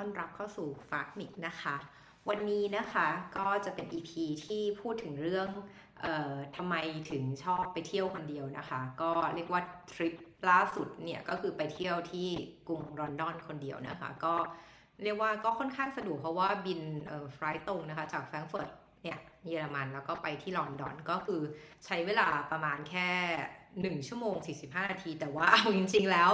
ต้อนรับเข้าสู่ฟาร์มิกนะคะวันนี้นะคะก็จะเป็น EP ที่พูดถึงเรื่องทำไมถึงชอบไปเที่ยวคนเดียวนะคะก็เรียกว่าทริปล่าสุดเนี่ยก็คือไปเที่ยวที่กรุงลอนดอนคนเดียวนะคะก็เรียกว่าก็ค่อนข้างสะดวกเพราะว่าบินไฟล์ตรงนะคะจากแฟรงก์เฟิร์ตเนี่ยเยอรมันแล้วก็ไปที่ลอนดอนก็คือใช้เวลาประมาณแค่1ชั่วโมง45นาทีแต่ว่าเอาจริงๆแล้ว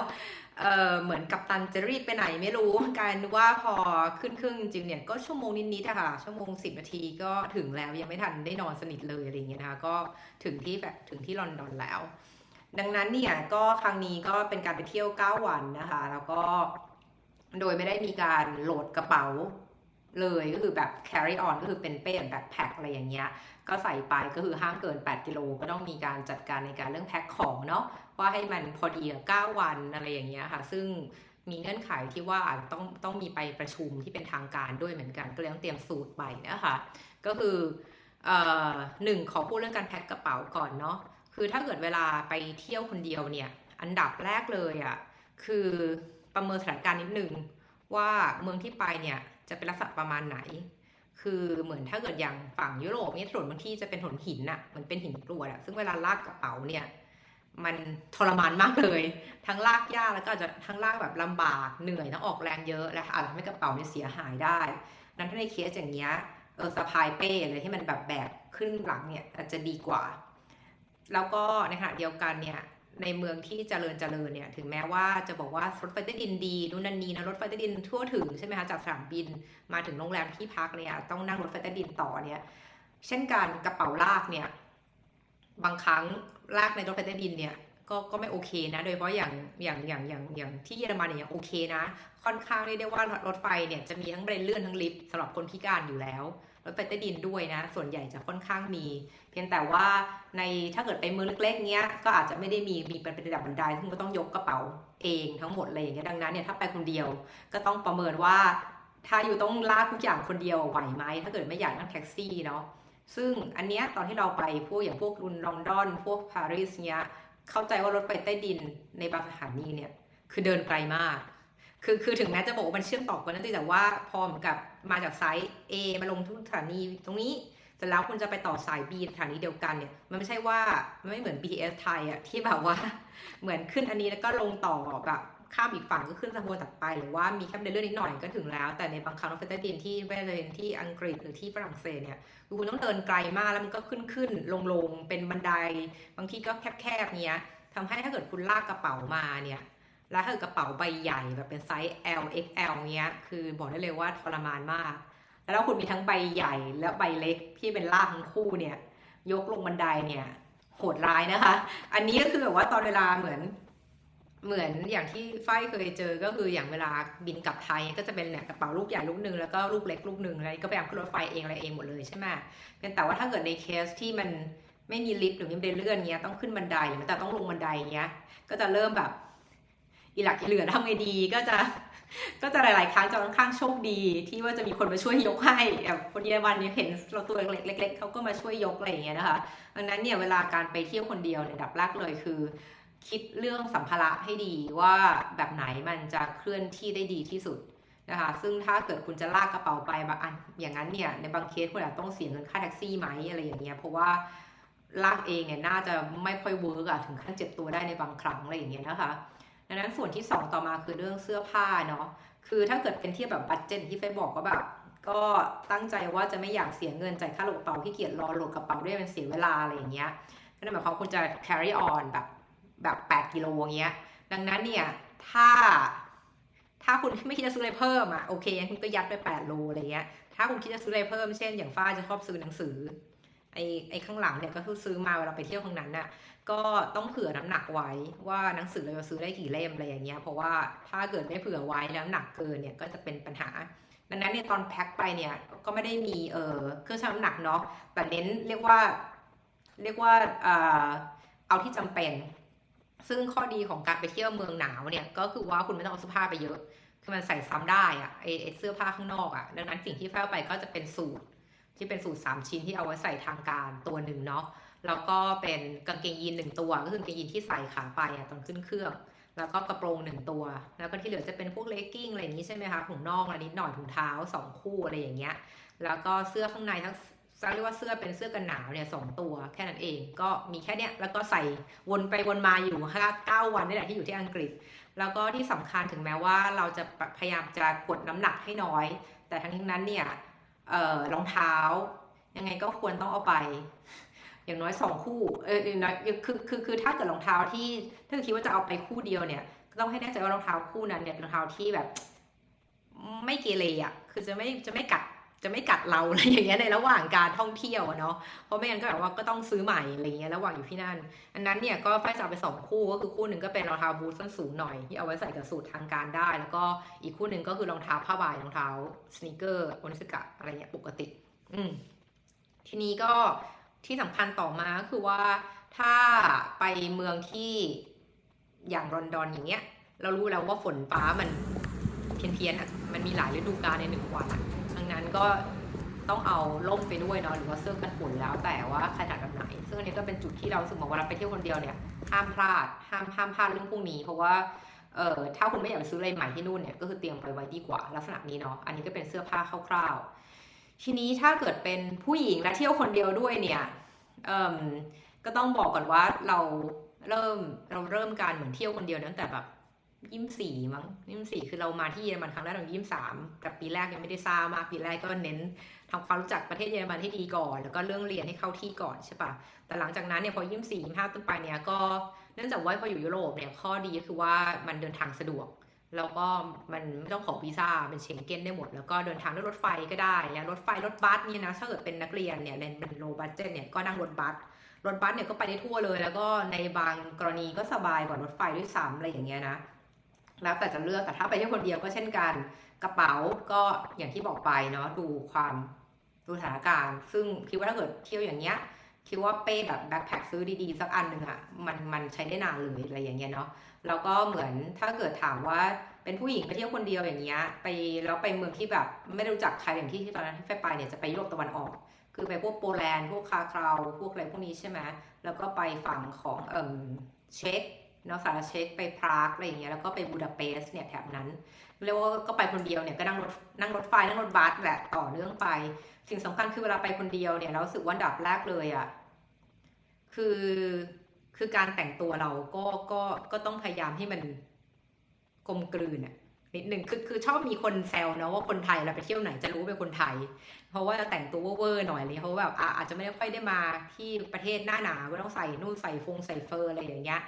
เหมือนกัปตันจะรีบไปไหนไม่รู้กลายเป็นว่าพอขึ้นเครื่องจริงๆเนี่ยก็ชั่วโมงนิดๆอะค่ะชั่วโมง10นาทีก็ถึงแล้วยังไม่ทันได้นอนสนิทเลยอะไรอย่างเงี้ยนะคะก็ถึงที่ลอนดอนแล้วดังนั้นเนี่ยก็ครั้งนี้ก็เป็นการไปเที่ยว9วันนะคะแล้วก็โดยไม่ได้มีการโหลดกระเป๋าเลยก็คือแบบ carry on ก็คือเป็นเป้แบ็คแพ็คอะไรอย่างเงี้ยก็ใส่ไปก็คือห้ามเกิน8กิโลก็ต้องมีการจัดการในการเรื่องแพ็คของเนาะว่าให้มันพอดีกับ9วันอะไรอย่างเงี้ยค่ะซึ่งมีเงื่อนไขที่ว่าต้องมีไปประชุมที่เป็นทางการด้วยเหมือนกันก็เลยต้องเตรียมสูตรไปนะคะก็คือหนึ่งขอพูดเรื่องการแพ็คกระเป๋าก่อนเนาะคือถ้าเกิดเวลาไปเที่ยวคนเดียวเนี่ยอันดับแรกเลยอ่ะคือประเมินสถานการณ์นิดนึงว่าเมืองที่ไปเนี่ยจะเป็นลักษณะประมาณไหนคือเหมือนถ้าเกิดอย่างฝั่งยุโรปเนี่ยถนนบางที่จะเป็นถนนหินอะเหมือนเป็นหินกรวดอะซึ่งเวลาลากกระเป๋าเนี่ยมันทรมานมากเลยทั้งลากยากแล้วก็อาจจะทั้งลากแบบลำบากเหนื่อยต้องออกแรงเยอะและอาจจะทำให้กระเป๋าเนี่ยเสียหายได้นั้นถ้าในเคสอย่างเงี้ยสะพายเป้เลยที่มันแบบแบกขึ้นหลังเนี่ยอาจจะดีกว่าแล้วก็ในขณะเดียวกันเนี่ยในเมืองที่เจริญเนี่ยถึงแม้ว่าจะบอกว่ารถไฟใต้ดินดีนู่นนั่นนี่นะรถไฟใต้ดินทั่วถึงใช่ไหมคะจากสนามบินมาถึงโรงแรมที่พักเนี่ยต้องนั่งรถไฟใต้ดินต่อเนี่ยเช่นกันกระเป๋าลากเนี่ยบางครั้งลากในรถไฟใต้ดินเนี่ยก็ไม่โอเคนะโดยเฉพาะอย่างที่เยอรมันเนี่ยโอเคนะค่อนข้างเรียกได้ว่ารถไฟเนี่ยจะมีทั้งบันไดเลื่อนทั้งลิฟต์สำหรับคนพิการอยู่แล้วรถไฟใต้ดินด้วยนะส่วนใหญ่จะค่อนข้างมีเพียงแต่ว่าในถ้าเกิดไปเมืองเล็กๆเนี้ยก็อาจจะไม่ได้มีเป็นระดับบันไดซึ่งก็ต้องยกกระเป๋าเองทั้งหมดเลยอย่างเงี้ยดังนั้นเนี่ยถ้าไปคนเดียวก็ต้องประเมินว่าถ้าอยู่ต้องลากทุกอย่างคนเดียวไหวไหมถ้าเกิดไม่อยากนั่งแท็กซี่เนาะซึ่งอันเนี้ยตอนที่เราไปพวกอย่างพวกลอนดอนพวกปารีสเนี้ยเข้าใจว่ารถไฟใต้ดินในบางสถานีเนี่ยคือเดินไกลมากคือถึงแม้จะบอกว่ามันเชื่อมต่อกันนั่นแต่ว่าพอเหมือนกับมาจากไซต์ A มาลงทุกสถานีตรงนี้เสร็จแล้วคุณจะไปต่อสาย B สถานีเดียวกันเนี่ยมันไม่ใช่ว่ามันไม่เหมือน BTS ไทยอะที่แบบว่าเหมือนขึ้นอันนี้แล้วก็ลงต่อแบบข้ามอีกฝั่งก็ขึ้นสะพานตัดไปหรือว่ามีแค่เดินเลื่อนนิดหน่อยก็ถึงแล้วแต่ในบางครั้งรถไฟใต้ดินที่ไม่ว่าจะเป็นที่อังกฤษหรือที่ฝรั่งเศสเนี่ยคุณต้องเดินไกลมากแล้วมันก็ขึ้นลงเป็นบันไดบางทีก็แคบๆเนี้ยทำให้ถ้าเกิดคุณลากกระเป๋ามาเนี่ยแล้วถ้ากระเป๋าใบใหญ่แบบเป็นไซส์ L XL เงี้ยคือบอกได้เลยว่าทรมานมากแล้วคุณมีทั้งใบใหญ่และใบเล็กที่เป็นลากทั้งคู่เนี่ยยกลงบันไดเนี่ยโหดร้ายนะคะอันนี้ก็คือแบบว่าตอนเวลาเหมือนอย่างที่ฝ้ายเคยเจอก็คืออย่างเวลาบินกลับไทยก็จะเป็นเนี่ยกระเป๋าลูกใหญ่ลูกนึงแล้วก็ลูกเล็กลูกนึงอะไรก็พยายามขึ้นรถไฟเองอะไรเองหมดเลยใช่ไหมเพียงแต่ว่าถ้าเกิดในเคสที่มันไม่มีลิฟต์หรือมีบันไดเลื่อนเงี้ยต้องขึ้นบันไดหรือแต่ต้องลงบันไดเงี้ยก็จะเริ่มแบบอีหลักอีเหลือทำไงดีก็จะหลายๆครั้งจะค่อนข้างโชคดีที่ว่าจะมีคนมาช่วยยกให้แบบคนเยอรมันเนี่ยเห็นเราตัวเล็กๆเขาก็มาช่วยยกอะไรอย่างเงี้ยนะคะดังนั้นเนี่ยเวลาการไปเที่ยวคนเดียวเนี่ยดับแรกเลยคือคิดเรื่องสัมภาระให้ดีว่าแบบไหนมันจะเคลื่อนที่ได้ดีที่สุดนะคะซึ่งถ้าเกิดคุณจะลากกระเป๋าไปบางอันอย่างนั้นเนี่ยในบางเคสคุณอาจต้องเสียเงินค่าแท็กซี่ไหมอะไรอย่างเงี้ยเพราะว่าลากเองเนี่ยน่าจะไม่ค่อยเวิร์กอะถึงขั้นเจ็บตัวได้ในบางครั้งอะไรอย่างเงี้ยนะคะดังนั้นส่วนที่2ต่อมาคือเรื่องเสื้อผ้าเนาะคือถ้าเกิดเป็นเทียบแบบบัตเจ็ตที่เฟยบอกก็แบบก็ตั้งใจว่าจะไม่อยากเสียเงินจ่ายค่าโหลดกระเป๋าที่เกียจรอโหลดกระเป๋าด้วยมันเสียเวลาอะไรอย่างเงี้ยก็นั่นหมายความคุณจะ carry on แบบ8กิโลอย่างเงี้ยดังนั้นเนี่ยถ้าคุณไม่คิดจะซื้ออะไรเพิ่มอ่ะโอเคคุณก็ยัดไป8โลอะไรเงี้ยถ้าคุณคิดจะซื้ออะไรเพิ่มเช่นอย่างฝ้าจะชอบซื้อหนังสือไอ้ข้างหลังเนี่ยก็คือซื้อมาเวลาไปเที่ยวข้างนั้นน่ะก็ต้องเผื่อน้ำหนักไว้ว่าหนังสือเราจะซื้อได้กี่เล่มอะไรอย่างเงี้ยเพราะว่าถ้าเกิดไม่เผื่อไว้แล้วหนักเกินเนี่ยก็จะเป็นปัญหาดังนั้นเนี่ยตอนแพ็คไปเนี่ยก็ไม่ได้มีเครื่องชั่งน้ำหนักเนาะแต่เน้นเรียกว่าเอาที่จำเป็นซึ่งข้อดีของการไปเที่ยวเมืองหนาวเนี่ยก็คือว่าคุณไม่ต้องเอาเสื้อผ้าไปเยอะคือมันใส่ซ้ำได้อะไอเสื้อผ้าข้างนอกอะดังนั้นสิ่งที่แฟ้วไปก็จะเป็นสูทที่เป็นสูท3ชิ้นที่เอาไว้ใส่ทางการตัวหนึ่งเนาะแล้วก็เป็นกางเกงยีน1ตัวก็คือกางเกงยีนที่ใส่ขาไปอะตอนขึ้นเครื่อง แล้วก็กระโปรง1ตัวแล้วก็ที่เหลือจะเป็นพวกเลกกิ้งอะไรอย่างนี้ใช่ไหมคะถุงน่องอะไรนิดหน่อยถุงเท้า2คู่อะไรอย่างเงี้ยแล้วก็เสื้อข้างในทั้งเรียกว่าเสื้อเป็นเสื้อกันหนาวเนี่ย2ตัวแค่นั้นเองก็มีแค่เนี้ยแล้วก็ใส่วนไปวนมาอยู่แค่9 วันนี่แหละที่อยู่ที่อังกฤษแล้วก็ที่สำคัญถึงแม้ว่าเราจะพยายามจะกดน้ำหนักให้น้อยแต่ทั้งนี้นั้นเนี่ยรองเท้ายังไงก็ควรต้องเอาไปอย่างน้อย2 คู่อย่างน้อยคือถ้าเกิดรองเท้าที่ถ้าคิดว่าจะเอาไปคู่เดียวเนี่ยต้องให้แน่ใจว่ารองเท้าคู่นั้นเนี่ยเป็นรองเท้าที่แบบไม่เกเรอ่ะคือจะไม่กัดเราอะไรอย่างเงี้ยในระหว่างการท่องเที่ยวเนาะเพราะไม่งั้นก็แบบว่าก็ต้องซื้อใหม่อะไรเงี้ยระหว่างอยู่ที่นั่นอันนั้นเนี่ยก็ฝ้ายจะเอาไป2 คู่ก็คือคู่หนึ่งก็เป็นรองเท้าบูทส้นสูงหน่อยที่เอาไว้ใส่กับสูททางการได้แล้วก็อีกคู่หนึ่งก็คือรองเท้าผ้าใบรองเท้าสนีกเกอร์โอนิสกะอะไรเงี้ยปกติทีนี้ก็ที่สำคัญต่อมาก็คือว่าถ้าไปเมืองที่อย่างลอนดอนอย่างเงี้ยเรารู้แล้วว่าฝนฟ้ามันเพี้ยนอ่ะมันมีหลายฤดูกาลใน1 วันดังนั้นก็ต้องเอาร่มไปด้วยเนาะหรือว่าเสื้อกันฝนแล้วแต่ว่าใครถนัดแบบไหนซึ่งอันนี้ก็เป็นจุดที่เรารู้สึกว่าเวลาไปเที่ยวคนเดียวเนี่ยห้ามพลาดเรื่องพวกนี้เพราะว่าถ้าคุณไม่อยากไปซื้ออะไรใหม่ที่นู่นเนี่ยก็คือเตรียมไปไว้ดีกว่าลักษณะนี้เนาะอันนี้ก็เป็นเสื้อผ้าคร่าวๆทีนี้ถ้าเกิดเป็นผู้หญิงและเที่ยวคนเดียวด้วยเนี่ยก็ต้องบอกก่อนว่าเราเริ่มการเหมือนเที่ยวคนเดียวตั้งแต่แบบ24มั้ง24คือเรามาที่เยอรมันครั้งแรกตอน23แต่ปีแรกยังไม่ได้ซ่ามากปีแรกก็เน้นทำความรู้จักประเทศเยอรมันให้ดีก่อนแล้วก็เรื่องเรียนให้เข้าที่ก่อนใช่ปะแต่หลังจากนั้นเนี่ยพอ24 25ต้นไปเนี่ยก็เนื่องจากว่าพออยู่ยุโรปเนี่ยข้อดีก็คือว่ามันเดินทางสะดวกแล้วก็มันไม่ต้องขอวีซ่าเป็นเชงเก้นได้หมดแล้วก็เดินทางด้วยรถไฟก็ได้แล้วรถบัสเนี่ยนะถ้าเกิดเป็นนักเรียนเนี่ยเรียนเป็นโลบัสเจ็ตเนี่ยก็นั่งรถบัสเนี่ยก็ไปได้ทั่วเลยแล้วก็ในบางกรณีก็สบายกว่ารถไฟด้วยซ้ำอะไรอย่างเงี้ยนะแล้วแต่จะเลือกแต่ถ้าไปเที่ยวคนเดียวก็เช่นกันกระเป๋าก็อย่างที่บอกไปเนาะดูสถานการณ์ซึ่งคิดว่าถ้าเกิดเที่ยวอย่างเงี้ยคิดว่าเป้แบบแบ็คแพ็คซื้อดีๆสักอันหนึ่งอะมันใช้ได้นานเลยอะไรอย่างเงี้ยเนาะแล้วก็เหมือนถ้าเกิดถามว่าเป็นผู้หญิงไปเที่ยวคนเดียวอย่างเงี้ยแล้วไปเมืองที่แบบไม่รู้จักใครอย่างที่ตอนนั้นที่ไปเนี่ยจะไปยุโรปตะวันออกคือไปพวกโปแลนด์พวกคาคราวพวกอะไรพวกนี้ใช่ไหมแล้วก็ไปฝั่งของเช็กเนาะสารเช็กไปพรากอะไรอย่างเงี้ยแล้วก็ไปบูดาเปสต์เนี่ยแถบนั้นเรียกว่าก็ไปคนเดียวเนี่ยก็นั่งรถไฟนั่งรถบัสแหละต่อเนื่องไปสิ่งสำคัญคือเวลาไปคนเดียวเนี่ยเรารู้สึกว่าดับแรกเลยอ่ะคือการแต่งตัวเราก็ต้องพยายามให้มันกลมกลืนอ่ะนิดหนึ่งคือชอบมีคนแซวเนาะว่าคนไทยเราไปเที่ยวไหนจะรู้เป็นคนไทยเพราะว่าจะแต่งตัวเวอร์หน่อยเลยเพราะแบบอาจจะไม่ได้ค่อยได้มาที่ประเทศหน้าหนาวก็ต้องใส่นู่นใส่ใส่เฟอร์อะไรอย่างเงี้ย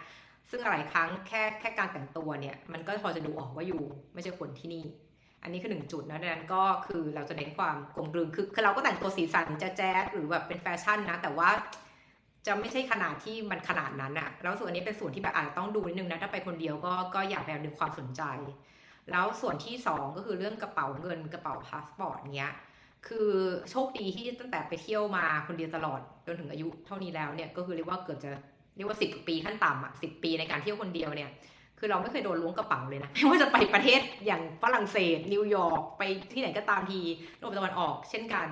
ซึ่งหลายครั้งแค่การแต่งตัวเนี่ยมันก็พอจะดูออกว่าอยู่ไม่ใช่คนที่นี่อันนี้คือ1 จุดนะดังนั้นก็คือเราจะเน้นความกลมกลืนคือเราก็แต่งตัวสีสันแจ๊สหรือแบบเป็นแฟชั่นนะแต่ว่าจะไม่ใช่ขนาดที่มันขนาดนั้นอะแล้วส่วนนี้เป็นส่วนที่แบบอาจจะต้องดูนิดนึงนะถ้าไปคนเดียวก็อยากแบบดึงความสนใจแล้วส่วนที่2ก็คือเรื่องกระเป๋าเงินกระเป๋าพาสปอร์ตเงี้ยคือโชคดีที่ตั้งแต่ไปเที่ยวมาคนเดียวตลอดจนถึงอายุเท่านี้แล้วเนี่ยก็คือเรียกว่าเกือบจะเรียกว่า10 ปีขั้นต่ำอ่ะ10 ปีในการเที่ยวคนเดียวเนี่ยคือเราไม่เคยโดนล้วงกระเป๋าเลยนะไม่ว่าจะไปประเทศอย่างฝรั่งเศสนิวยอร์กไปที่ไหนก็ตามทีโลกตะวันออกเช่นกัน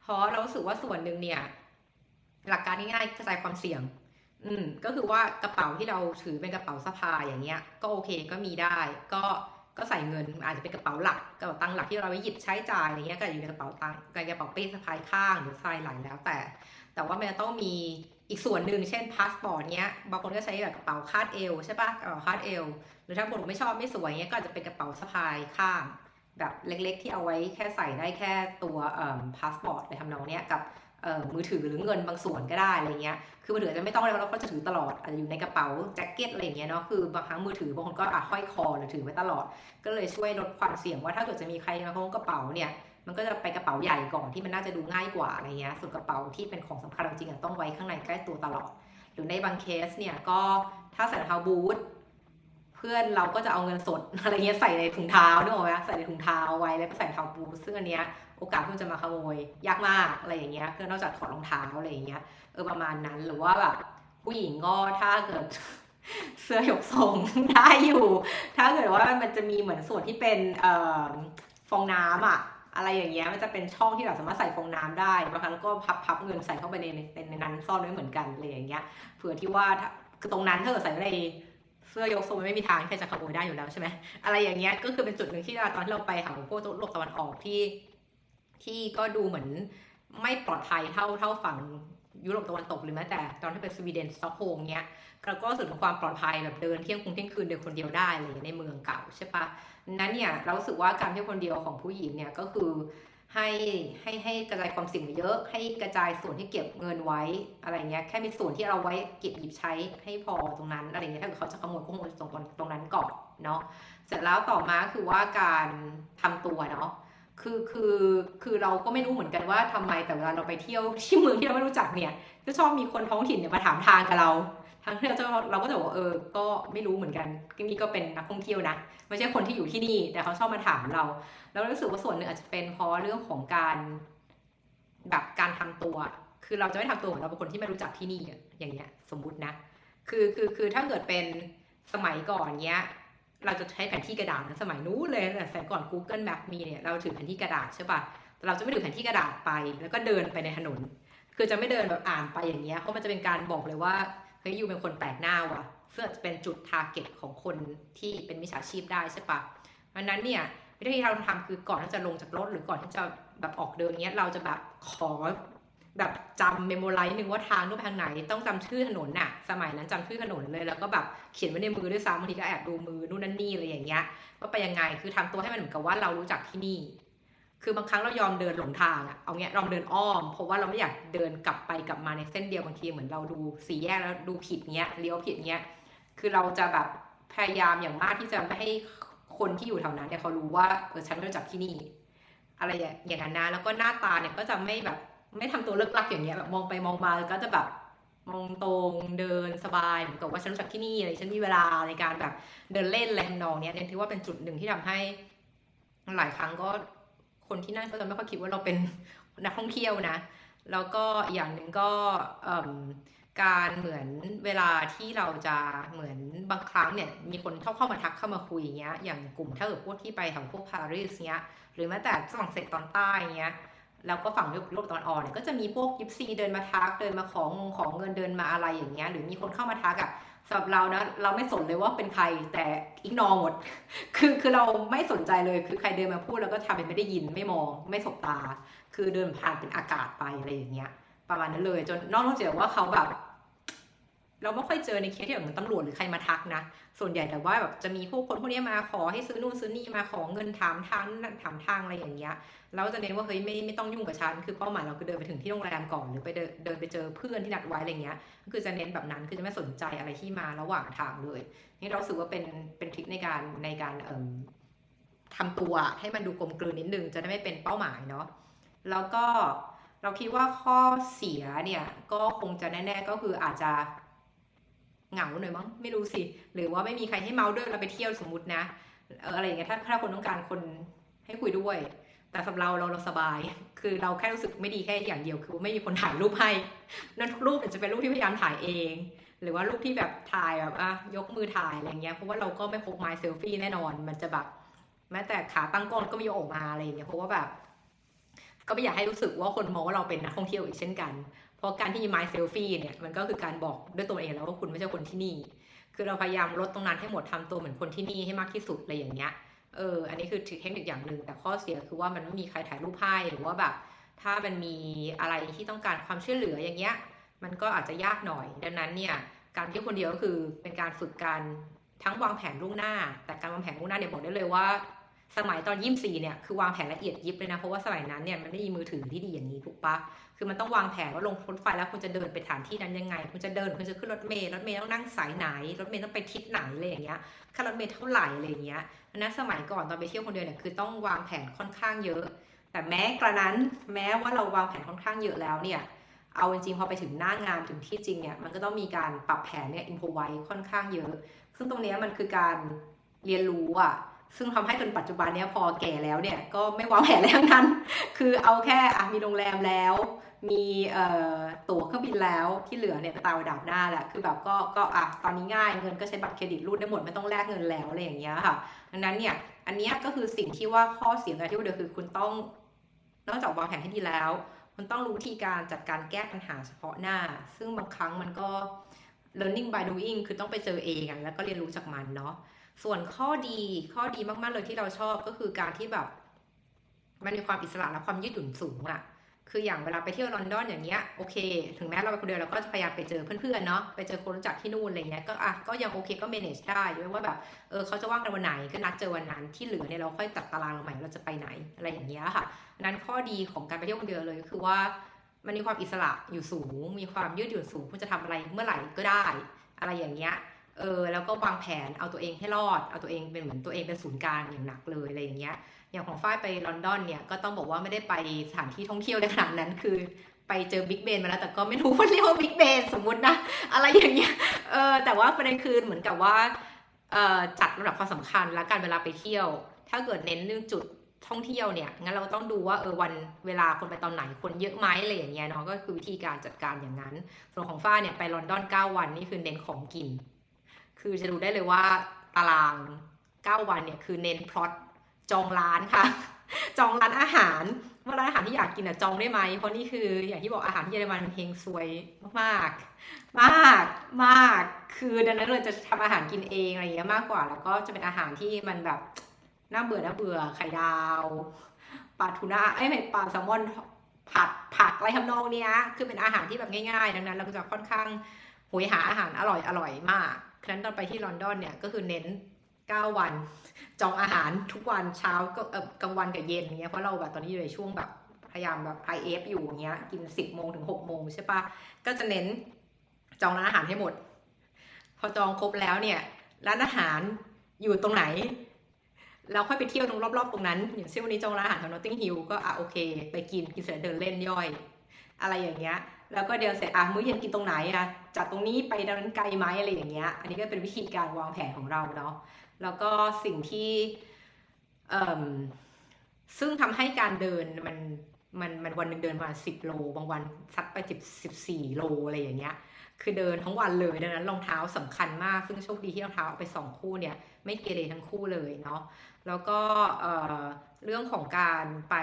เพราะเรารู้สึกว่าส่วนหนึ่งเนี่ยหลักการง่ายๆกระจายความเสี่ยงก็คือว่ากระเป๋าที่เราถือเป็นกระเป๋าสะพายอย่างเงี้ยก็โอเคก็มีได้ก็ใส่เงินอาจจะเป็นกระเป๋าหลักกระเป๋าตังค์หลักที่เราไว้หยิบใช้จ่ายอะไรเงี้ยก็อยู่ในกระเป๋าตังค์กระเป๋าเป้สะพายข้างหรือสะพายหลังแล้วแต่ว่ามันจะต้องมีอีกส่วนหนึ่งเช่นพาสปอร์ตเนี้ยบางคนก็ใช้แบบกระเป๋าคาดเอวใช่ปะกระเป๋าคาดเอวหรือถ้าคนไม่ชอบไม่สวยเงี้ยก็อาจจะเป็นกระเป๋าสะพายข้างแบบเล็กๆที่เอาไว้แค่ใส่ได้แค่ตัวพาสปอร์ตในทำนองเนี้ยกับมือถือหรือเงินบางส่วนก็ได้อะไรเงี้ยคือมือถือจะไม่ต้องเลยเราก็จะถือตลอดอาจจะอยู่ในกระเป๋าแจ็คเก็ตอะไรอย่างเงี้ยเนาะคือบางครั้งมือถือบางคนก็ห้อยคอหรือถือไว้ตลอดก็เลยช่วยลดความเสี่ยงว่าถ้าเกิดจะมีใครมาค้นกระเป๋าเนี่ยมันก็จะไปกระเป๋าใหญ่ก่อนที่มันน่าจะดูง่ายกว่าอะไรเงี้ยส่วนกระเป๋าที่เป็นของสำคัญจริงๆต้องไว้ข้างในใกล้ตัวตลอดหรือในบางเคสเนี่ยก็ถ้าใส่รองเท้าบูทเพื่อนเราก็จะเอาเงินสดอะไรเงี้ยใส่ในถุงเท้านึกออกไหมใส่ในถุงเท้าไว้แล้วก็ใส่รองเท้าบูทซึ่งอันเนี้ยโอกาสที่จะมาขโมยยากมากอะไรอย่างเงี้ยคือนอกจากถอดรองเท้าอะไรอย่างเงี้ยประมาณนั้นหรือว่าแบบผู้หญิงก็ถ้าเกิดเสื้อหยกทรงได้อยู่ถ้าเกิดว่ามันจะมีเหมือนส่วนที่เป็นฟองน้ำอะอะไรอย่างเงี้ยมันจะเป็นช่องที่เราสามารถใส่ฟองน้ำได้บางครั้งก็พับเงินใส่เข้าไปในนั้นซ่อนไว้เหมือนกันอะไรอย่างเงี้ยเผื่อที่ว่าคือตรงนั้นถ้าเกิดใส่ไว้ใน เสื้อยกทรงมันไม่มีทางใครจะขโมยได้อยู่แล้วใช่ไหมอะไรอย่างเงี้ยก็คือเป็นจุดหนึ่งที่ตอนที่เราไปหาพวกโลกตะวันออกที่ก็ดูเหมือนไม่ปลอดภัยเท่าฝั่งยุโรปตะวันตกหรือแม้แต่ตอนที่ไปสวีเดนสต็อกโฮล์มเนี้ยเราก็รู้สึกถึงความปลอดภัยแบบเดินเที่ยงคืนเดินคนเดียวได้อะไรในเมืองเก่าใช่ปะนั้นเนี่ยเรารู้สึกว่าการเที่ยวคนเดียวของผู้หญิงเนี่ยก็คือให้กระจายความเสี่ยงเยอะให้กระจายส่วนที่เก็บเงินไว้อะไรเงี้ยแค่มีส่วนที่เราไว้เก็บหยิบใช้ให้พอตรงนั้นอะไรเงี้ยถ้าเกิดเขาจะขโมยก็ขโมยตรงนั้นก่อนเนาะเสร็จแล้วต่อมาคือว่าการทำตัวเนาะคือเราก็ไม่รู้เหมือนกันว่าทำไมแต่เวลาเราไปเที่ยวที่เมืองที่เราไม่รู้จักเนี่ยก็ชอบมีคนท้องถิ่นเนี่ยมาถามทางกับเราทางที่เราก็จะบอกก็ไม่รู้เหมือนกันนี่ก็เป็นนักท่องเที่ยวนะไม่ใช่คนที่อยู่ที่นี่แต่เขาชอบมาถามเราแล้วรู้สึกว่าส่วนหนึ่งอาจจะเป็นเพราะเรื่องของการแบบการทำตัวคือเราจะไม่ทำตัวเหมือนเราเป็นคนที่ไม่รู้จักที่นี่อย่างเงี้ยสมมุตินะคือถ้าเกิดเป็นสมัยก่อนเนี้ยเราจะใช้แผนที่กระดาษสมัยนู้นเลยแต่สมัยก่อน Google Map มีเนี่ยเราถือแผนที่กระดาษใช่ป่ะแต่เราจะไม่ถือแผนที่กระดาษไปแล้วก็เดินไปในถนนคือจะไม่เดินแบบอ่านไปอย่างเงี้ยเพราะมันจะเป็นการบอกเลยว่าเฮ้ยยูเป็นคนแปลกหน้าว่ะซึ่งอาจจะเป็นจุดทาร์เก็ตของคนที่เป็นมิจฉาชีพได้ใช่ปะอันนั้นเนี่ยวิธีที่เราทำคือก่อนที่จะลงจากรถหรือก่อนที่จะแบบออกเดินเงี้ยเราจะแบบขอแบบจำเมมโมไลซ์นึงว่าทางนู่นไปทางไหนต้องจำชื่อถนนน่ะสมัยนั้นจำชื่อถนนเลยแล้วก็แบบเขียนไว้ในมือด้วยซ้ำบางทีก็แอบดูมือนู่นนั่นนี่อะไรอย่างเงี้ยว่าไปยังไงคือทำตัวให้มันเหมือนกับว่าเรารู้จักที่นี่คือบางครั้งเรายอมเดินหลงทางอะเอาเงี้ยเราเดินอ้อมเพราะว่าเราไม่อยากเดินกลับไปกลับมาในเส้นเดียวบางทีเหมือนเราดูสี่แยกแล้วดูผิดเงี้ยเลี้ยวผิดเงี้ยคือเราจะแบบพยายามอย่างมากที่จะไม่ให้คนที่อยู่แถวนั้นเนี่ยเขารู้ว่าฉันรู้จักที่นี่อะไรอย่างนั้นนะแล้วก็หน้าตาเนี่ยก็จะไม่แบบไม่ทำตัวเลิกลักอย่างเงี้ยแบบมองไปมองมาก็จะแบบมองตรงเดินสบายเหมือนกับว่าฉันรู้จักที่นี่อะไรฉันมีเวลาในการแบบเดินเล่นอะไรทำนองเนี้ยเนี่ยถือว่าเป็นจุดหนึ่งที่ทำให้หลายครั้งก็คนที่นั่นก็จะไม่ค่อยคิดว่าเราเป็นนักท่องเที่ยวนะแล้วก็อย่างหนึ่งก็การเหมือนเวลาที่เราจะเหมือนบางครั้งเนี่ยมีคนเข้ามาทักเข้ามาคุยอย่างเงี้ยอย่างกลุ่มถ้าเกิดพวกที่ไปแถวพวกปารีสเงี้ยหรือแม้แต่ฝรั่งเศสตอนใต้เงี้ยแล้วก็ฝั่งโลกตะวันออกเนี่ยก็จะมีพวกยิปซีเดินมาทักเดินมาของเงินเดินมาอะไรอย่างเงี้ยหรือมีคนเข้ามาทักอะสำหรับเรานะเราไม่สนเลยว่าเป็นใครแต่อิกนอหมดคือเราไม่สนใจเลยคือใครเดินมาพูดแล้วก็ทำเป็นไม่ได้ยินไม่มองไม่สบตาคือเดินผ่านเป็นอากาศไปอะไรอย่างเงี้ยประมาณนั้นเลยจนนอกจากว่าเขาแบบเราไม่ค่อยเจอในเคสที่แบบเหมือนตำรวจหรือใครมาทักนะส่วนใหญ่แต่ว่าแบบจะมีพวกคนพวกนี้มาขอให้ซื้อนู่นซื้อนี่มาขอเงินถามทางนั่นถามทางอะไรอย่างเงี้ยเราจะเน้นว่าเฮ้ยไม่ต้องยุ่งกับฉันคือเป้าหมายเราคือเดินไปถึงที่โรงแรมก่อนหรือไปเดินไปเจอเพื่อนที่นัดไว้อะไรเงี้ยคือจะเน้นแบบนั้นคือจะไม่สนใจอะไรที่มาระหว่างทางเลยนี่เราสึกว่าเป็นทริคในการทำตัวให้มันดูกลมกลืนนิดนึงจะได้ไม่เป็นเป้าหมายเนาะแล้วก็เราคิดว่าข้อเสียเนี่ยก็คงจะแน่ๆก็คืออาจจะเหงาหน่อยมั้งไม่รู้สิหรือว่าไม่มีใครให้เมาด้วยเราไปเที่ยวสมมุตินะอะไรอย่างเงี้ยถ้าคนต้องการคนให้คุยด้วยแต่สำหรับเราสบายคือเราแค่รู้สึกไม่ดีแค่อย่างเดียวคือไม่มีคนถ่ายรูปให้นั่นทุกรูปจะเป็นรูปที่พยายามถ่ายเองหรือว่ารูปที่แบบถ่ายแบบยกมือถ่ายอะไรเงี้ยเพราะว่าเราก็ไม่พกไม้เซลฟี่แน่นอนมันจะแบบแม้แต่ขาตั้งกล้องก็ไม่ยกออกมาอะไรอย่างเงี้ยเพราะว่าแบบก็ไม่อยากให้รู้สึกว่าคนมองว่าเราเป็นนักท่องเที่ยวอีกเช่นกันเพราะการที่มีไม้เซลฟี่เนี่ยมันก็คือการบอกด้วยตัวเองแล้วว่าคุณไม่ใช่คนที่นี่คือเราพยายามลดตรงนั้นให้หมดทำตัวเหมือนคนที่นี่ให้มากที่สุดอะไรอย่างเงี้ยอันนี้คือเทคนิคอย่างหนึ่งแต่ข้อเสียคือว่ามันไม่มีใครถ่ายรูปให้หรือว่าแบบถ้ามันมีอะไรที่ต้องการความช่วยเหลืออย่างเงี้ยมันก็อาจจะยากหน่อยดังนั้นเนี่ยการเที่ยวคนเดียวก็คือเป็นการฝึกการทั้งวางแผนล่วงหน้าแต่การวางแผนล่วงหน้าเนี่ยบอกได้เลยว่าสมัยตอน24เนี่ยคือวางแผนละเอียดยิบเลยนะเพราะว่าสมัยนั้นเนี่ยมันไม่มีมือถือที่ดีอย่างนี้ถูกปะคือมันต้องวางแผนว่าลงรถไฟแล้วคุณจะเดินไปสถานที่นั้นยังไงคุณจะเดินคุณจะขึ้นรถเมล์ต้องนั่งสายไหนรถเมล์ต้องไปทิศไหนอะไรอย่างเงี้ยค่ารถเมล์เท่าไหร่อะไรอย่างเงี้ยนั้นสมัยก่อนตอนไปเที่ยวคนเดียวเนี่ยคือต้องวางแผนค่อนข้างเยอะแต่แม้กระนั้นแม้ว่าเราวางแผนค่อนข้างเยอะแล้วเนี่ยเอาจริงๆพอไปถึงหน้างานถึงที่จริงเนี่ยมันก็ต้องมีการปรับแผนเนี่ยอินโฟไว้ค่อนข้างเยอะซึ่งตรงนี้มันคือการเรียนรู้อ่ะซึ่งทำให้จนปัจจุบันเนี้ยพอแก่แล้วเนี่ยก็ไม่วางแผนอะไรทั้งนั้นคือเอาแค่มีโรงแรมแล้วมีตั๋วเครื่องบินแล้วที่เหลือเนี่ยตายดาบหน้าแหละคือแบบก็ตอนนี้ง่ายเงินก็ใช้บัตรเครดิตรูดได้หมดไม่ต้องแลกเงินแล้วอะไรอย่างเงี้ยค่ะดังนั้นเนี่ยอันนี้ก็คือสิ่งที่ว่าข้อเสียในที่ว่าเดียวคือคุณต้องนอกจากวางแผนให้ดีแล้วคุณต้องรู้วิธีการจัดการแก้ปัญหาเฉพาะหน้าซึ่งบางครั้งมันก็ learning by doing คือต้องไปเจอเองแล้วก็เรียนรู้จากมันเนาะส่วนข้อดีมากๆเลยที่เราชอบก็คือการที่แบบมันมีความอิสระและความยืดหยุ่นสูงอะคืออย่างเวลาไปเที่ยวลอนดอนอย่างเงี้ยโอเคถึงแม้เราไปคนเดียวเราก็จะพยายามไปเจอเพื่อนๆเนาะไปเจอคนรู้จักที่นู่นอะไรเงี้ยก็ยังโอเคก็ manage ได้ด้วยว่าแบบเขาจะว่างกันวันไหนก็นัดเจอวันนั้นที่เหลือเนี่ยเราค่อยจัดตารางเราใหม่เราจะไปไหนอะไรอย่างเงี้ยค่ะนั้นข้อดีของการไปเที่ยวคนเดียวเลยก็คือว่ามันมีความอิสระอยู่สูงมีความยืดหยุ่นสูงคุณจะทำอะไรเมื่อไหร่ก็ได้อะไรอย่างเงี้ยแล้วก็วางแผนเอาตัวเองให้รอดเอาตัวเองเป็นเหมือนตัวเองเป็นศูนย์กลางอย่างหนักเลยอะไรอย่างเงี้ยอย่างของฝ้ายไปลอนดอนเนี่ยก็ต้องบอกว่าไม่ได้ไปสถานที่ท่องเที่ยวในขนาดนั้นคือไปเจอบิ๊กเบนมาแล้วแต่ก็ไม่รู้ว่าเรียกว่าบิ๊กเบนสมมุตินะอะไรอย่างเงี้ยแต่ว่าประเด็นคือเหมือนกับว่าจัดระดับความสำคัญและการเวลาไปเที่ยวถ้าเกิดเน้นเรื่องจุดท่องเที่ยวเนี่ยงั้นเราต้องดูว่าวันเวลาคนไปตอนไหนคนเยอะไหมอะไรอย่างเงี้ยเนาะก็คือวิธีการจัดการอย่างนั้นส่วนของฝ้ายเนี่ยไปลอนดอน9 วันนี่คือเน้นของกินคือจะดูได้เลยว่าตาราง9 วันเนี่ยคือเน้นพล็อตจองร้านค่ะ จองร้านอาหารว่าร้านอาหารที่อยากกินจองได้ไหมเพราะนี่คืออย่างที่บอกอาหารที่เยอรมันเฮงซวยมากมากมากคือดังนั้นเราจะทำอาหารกินเองอะไรอย่างเงี้ยมากกว่าแล้วก็จะเป็นอาหารที่มันแบบน่าเบื่อไข่ดาวปลาทูน่าไม่ปลาแซลมอนผัดผักอะไรทำนองเนี้ยคือเป็นอาหารที่แบบง่ายๆดังนั้นเราก็จะค่อนข้างโหยหาอาหารอร่อยมากฉะนั้นตอนไปที่ลอนดอนเนี่ยก็คือเน้น9 วันจองอาหารทุกวันเช้าก็กลางวันกับเย็นเงี้ยเพราะเราแบบตอนนี้อยู่ในช่วงแบบพยายามแบบ IF อยู่เงี้ยกิน10 โมงถึง6 โมงใช่ปะก็จะเน้นจองร้านอาหารให้หมดพอจองครบแล้วเนี่ยร้านอาหารอยู่ตรงไหนเราค่อยไปเที่ยวตรงรอบๆตรงนั้นอย่างเช่นวันนี้จองร้านอาหารแถว Notting Hill ก็โอเคไปกินเสร็จเดินเล่นย่อยอะไรอย่างเงี้ยแล้วก็เดี๋ยวเสร็จมื้อเย็นกินตรงไหนจากตรงนี้ไปดังนั้นไกลไหมอะไรอย่างเงี้ยอันนี้ก็เป็นวิธีการวางแผนของเราเนาะแล้วก็สิ่งที่ซึ่งทำให้การเดินมันวันหนึ่งเดินมา10 โลบางวันซัดไป14 โลอะไรอย่างเงี้ยคือเดินทั้งวันเลยดังนั้นรองเท้าสำคัญมากซึ่งโชคดีที่รองเท้าเอาไป2 คู่เนี่ยไม่เกเรทั้งคู่เลยเนาะแล้วก็เรื่องของการไป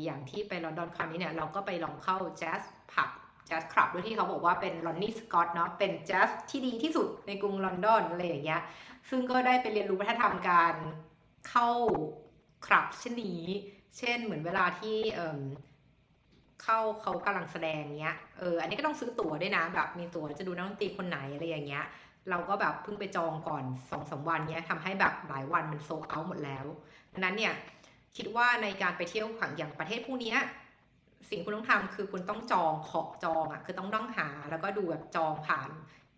อย่างที่ไปลอนดอนคราวนี้เนี่ยเราก็ไปลองเข้าแจ๊สผับแจ๊สคลับด้วยที่เขาบอกว่าเป็นลอนนี่สกอตเนาะเป็นแจ๊สที่ดีที่สุดในกรุงลอนดอนอะไรอย่างเงี้ยซึ่งก็ได้ไปเรียนรู้วัฒนธรรมการเข้าคลับเช่นนี้เช่นเหมือนเวลาที่เขากำลังแสดงเงี้ยอันนี้ก็ต้องซื้อตั๋วด้วยนะแบบมีตั๋วจะดูนักดนตรีคนไหนอะไรอย่างเงี้ยเราก็แบบเพิ่งไปจองก่อน 2-3 วันเนี้ยทำให้แบบหลายวันมันโซลเอาท์หมดแล้วดังนั้นเนี่ยคิดว่าในการไปเที่ยวอย่างประเทศพวกนี้สิ่งคุณต้องทำคือคุณต้องจองจองคือต้องหาแล้วก็ดูแบบจองผ่าน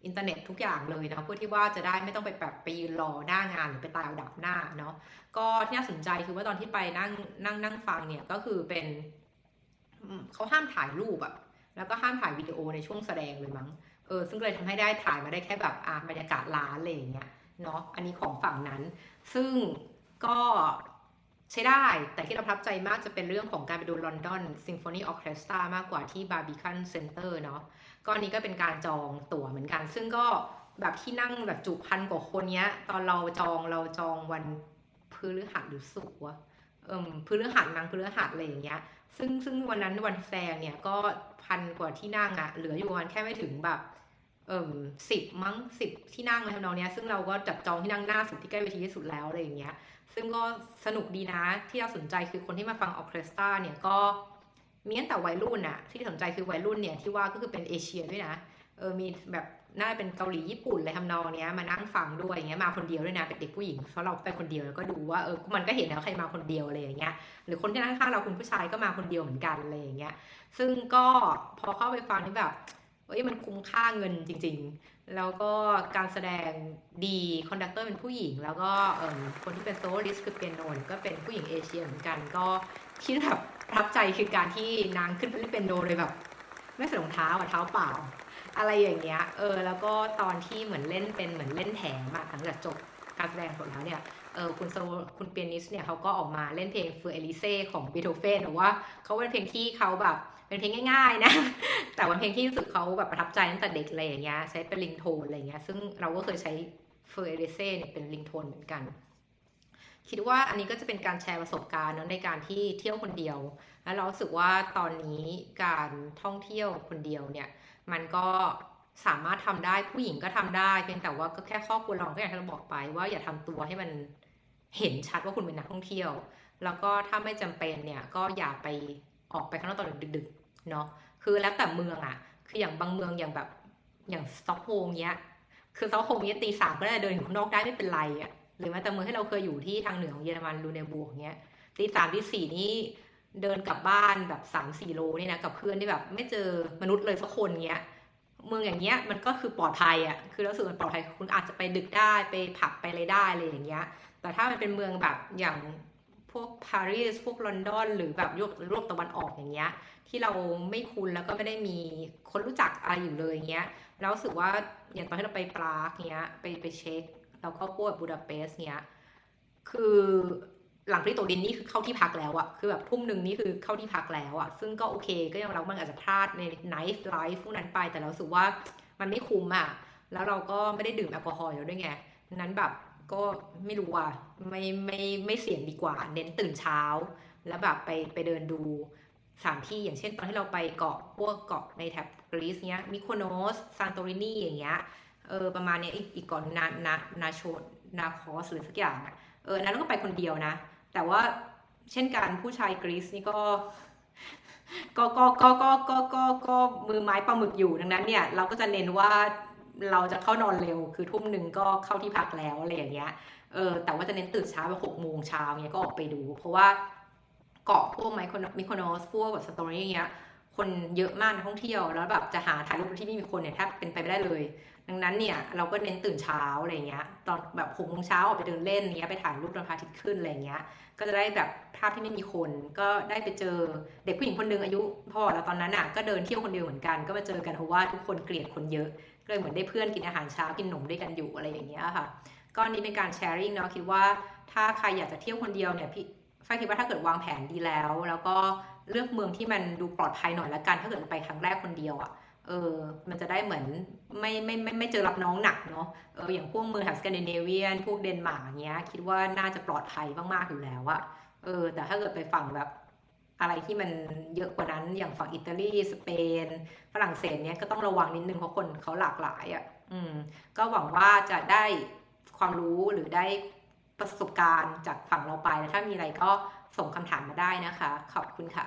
อินเทอร์เน็ตทุกอย่างเลยนะเพื่อที่ว่าจะได้ไม่ต้องไปแบบไปยืนรอหน้างานหรือไปตายเอาดับหน้าเนาะก็ที่น่าสนใจคือว่าตอนที่ไปนั่งฟังเนี่ยก็คือเป็นเขาห้ามถ่ายรูปแล้วก็ห้ามถ่ายวิดีโอในช่วงแสดงเลยมั้งซึ่งเลยทำให้ได้ถ่ายมาได้แค่แบบบรรยากาศร้านอะไรอย่างเงี้ยเนาะอันนี้ของฝั่งนั้นซึ่งก็ใช้ได้แต่ที่เราประทับใจมากจะเป็นเรื่องของการไปดูลอนดอนซิมโฟนีออร์เคสตรามากกว่าที่บาร์บีคันเซ็นเตอร์เนาะก็นี้ก็เป็นการจองตั๋วเหมือนกันซึ่งก็แบบที่นั่งแบบจุพันกว่าคนเนี้ยตอนเราจองวันพฤหัสหรือศุกร์วะพฤหัสอะไรอย่างเงี้ยซึ่งวันนั้นวันแสดงเนี่ยก็พันกว่าที่นั่งเหลืออยู่ประมาณแค่ไม่ถึงแบบ10 มั้ง10 ที่นั่งอะไรทำนองเนี้ยซึ่งเราก็จับจองที่นั่งหน้าสุดที่ใกล้เวทีที่สุดแล้วอะไรอย่างเงี้ยซึ่งก็สนุกดีนะที่เราสนใจคือคนที่มาฟังออร์เคสตราเนี่ยก็มีตั้งแต่วัยรุ่นที่สนใจคือวัยรุ่นเนี่ยที่ว่าก็คือเป็นเอเชียด้วยนะมีแบบน่าจะเป็นเกาหลีญี่ปุ่นอะไรทำนองเนี้ยมานั่งฟังด้วยอย่างเงี้ยมาคนเดียวด้วยนะเป็นเด็กผู้หญิงเพราะเราไปคนเดียวแล้วก็ดูว่ามันก็เห็นแล้วใครมาคนเดียวอะไรอย่างเงี้ยหรือคนที่นั่งข้างเราคุณผู้ชายก็มาคนเดียวเหมือนกันอะไรอย่างเงี้ยซึ่งก็พอเข้าไปฟังนี่แบบมันคุ้มค่าเงินจริงๆแล้วก็การแสดงดีคอนดักเตอร์เป็นผู้หญิงแล้วก็คนที่เป็นโซลิสคือเปียโนก็เป็นผู้หญิงเอเชียเหมือนกันก็ที่แบบประทับใจคือการที่นางขึ้นไปเล่นเปียโนเลยแบบไม่ใส่รองเท้าเท้าเปล่าอะไรอย่างเงี้ยแล้วก็ตอนที่เหมือนเล่นเป็นเหมือนเล่นแถมหลังจากจบการแสดงหมดแล้วเนี่ยคุณเปียนิสเนี่ยเขาก็ออกมาเล่นเพลงเฟอร์เอลิเซ่ของบีโธเฟนแต่ว่าเขาเป็นเพลงที่เขาแบบเป็นเพลงง่ายๆนะแต่ว่าเพลงที่รู้สึกเขาแบบประทับใจตั้งแต่เด็กอะไรอย่างเงี้ยใช้เป็นริงโทนอะไรเงี้ยซึ่งเราก็เคยใช้เฟอร์เอลิเซ่เนี่ยเป็นริงโทนเหมือนกันคิดว่าอันนี้ก็จะเป็นการแชร์ประสบการณ์ในการที่เที่ยวคนเดียวแล้วเรารู้สึกว่าตอนนี้การท่องเที่ยวคนเดียวเนี่ยมันก็ สามารถทำได้ผู้หญิงก็ทำได้เพียงแต่ว่าก็แค่ข้อควรระวังก็อย่างที่เราบอกไปว่าอย่าทำตัวให้มันเห็นชัดว่าคุณเป็นนักท่องเที่ยวแล้วก็ถ้าไม่จำเป็นเนี่ยก็อย่าไปออกไปข้างนอกตอนดึกๆเนาะคือแล้วแต่เมืองอ่ะคืออย่างบางเมืองอย่างแบบอย่างสต็อกโฮล์มเนี้ยคือสต็อกโฮล์มเนี้ยตี 3ก็ได้เดินอยู่ข้างนอกได้ไม่เป็นไรอ่ะหรือแม้แต่เมืองที่เราเคยอยู่ที่ทางเหนือของเยอรมันลูเนบูร์เนี้ยตี 3 ตี 4นี่เดินกลับบ้านแบบ3-4 โลนี่นะกับเพื่อนที่แบบไม่เจอมนุษย์เลยสักคนเงี้ย เมืองอย่างเงี้ยมันก็คือปลอดภัยอ่ะคือรู้สึกมันปลอดภัยคุณอาจจะไปดึกได้ไปผับไปอะไรได้อะไรอย่างเงี้ยแต่ถ้ามันเป็นเมืองแบบอย่างพวกปารีสพวกลอนดอนหรือแบบยุโรปตะวันออกอย่างเงี้ยที่เราไม่คุ้นแล้วก็ไม่ได้มีคนรู้จักอะไรอยู่เลยเงี้ยแล้วรู้สึกว่าอย่างตอนที่เราไปปรากเงี้ยไปเช็คแล้วก็พวกบูดาเปสต์เงี้ยคือหลังที่ตกดินนี่คือเข้าที่พักแล้วอะคือแบบทุ่มหนึ่งนี่คือเข้าที่พักแล้วอะซึ่งก็โอเคก็ยังเรามันอาจจะพลาดในไนท์ไลฟ์พวกนั้นไปแต่เราสึกว่ามันไม่คุ้มอะแล้วเราก็ไม่ได้ดื่มแอลกอฮอล์อยู่ด้วยไงนั้นแบบก็ไม่รู้อะไม่เสี่ยงดีกว่าเน้นตื่นเช้าแล้วแบบไปเดินดูสถานที่อย่างเช่นตอนที่เราไปเกาะพวกเกาะในแถบกรีซเนี้ยมิโคโนสซานโตรินีอย่างเงี้ยประมาณเนี้ยอีกเกาะนาโชนาคอสหรือสักอย่างอะ นั้นเราก็ไปคนเดียวนะแต่ว่าเช่นกันผู้ชายกรีซนี่ก็มือไม้ปลาหมึกอยู่ดังนั้นเนี่ยเราก็จะเน้นว่าเราจะเข้านอนเร็วคือทุ่มหนึ่งก็เข้าที่พักแล้วอะไรอย่างเงี้ยแต่ว่าจะเน้นตื่นเช้าแบบ6 โมงเช้าเงี้ยก็ออกไปดูเพราะว่าเกาะพวกมิโคโนสพวกแบบสตอรี่อย่างเงี้ยคนเยอะมากนักท่องเที่ยวแล้วแบบจะหาถ่ายรูปที่ไม่มีคนเนี่ยแทบเป็นไปไม่ได้เลยดังนั้นเนี่ยเราก็เน้นตื่นเช้าอะไรเงี้ยตอนแบบ6 โมงเช้าออกไปเดินเล่นเงี้ยไปถ่ายรูปตอนพระอาทิตย์ขึ้นอะไรเงี้ยก็จะได้แบบภาพที่ไม่มีคนก็ได้ไปเจอเด็กผู้หญิงคนนึงอายุพอแล้วตอนนั้นอ่ะก็เดินเที่ยวคนเดียวเหมือนกันก็มาเจอกันเพราะว่าทุกคนเกลียดคนเยอะก็เลยเหมือนได้เพื่อนกินอาหารเช้ากินขนมด้วยกันอยู่อะไรอย่างเงี้ยค่ะก็นี้เป็นการแชร์ริ่งเนาะคิดว่าถ้าใครอยากจะเที่ยวคนเดียวเนี่ยพี่ฝ้ายคิดว่าถ้าเกิดวางแผนดีแล้วก็เลือกเมืองที่มันดูปลอดภัยหน่อยละกันถ้าเกิดไปครั้งแรกคนเดียวอ่ะมันจะได้เหมือนไม่เจอรับน้องหนักเนาะอย่างพวกเมืองแถบสแกนดิเนเวียนพวกเดนมาร์กเงี้ยคิดว่าน่าจะปลอดภัยมากๆอยู่แล้วอะแต่ถ้าเกิดไปฝั่งแบบอะไรที่มันเยอะกว่านั้นอย่างฝั่งอิตาลีสเปนฝรั่งเศสเนี้ยก็ต้องระวังนิดนึงเพราะคนเขาหลากหลายอะก็หวังว่าจะได้ความรู้หรือได้ประสบการณ์จากฝั่งเราไปแล้วถ้ามีอะไรก็ส่งคำถามมาได้นะคะขอบคุณค่ะ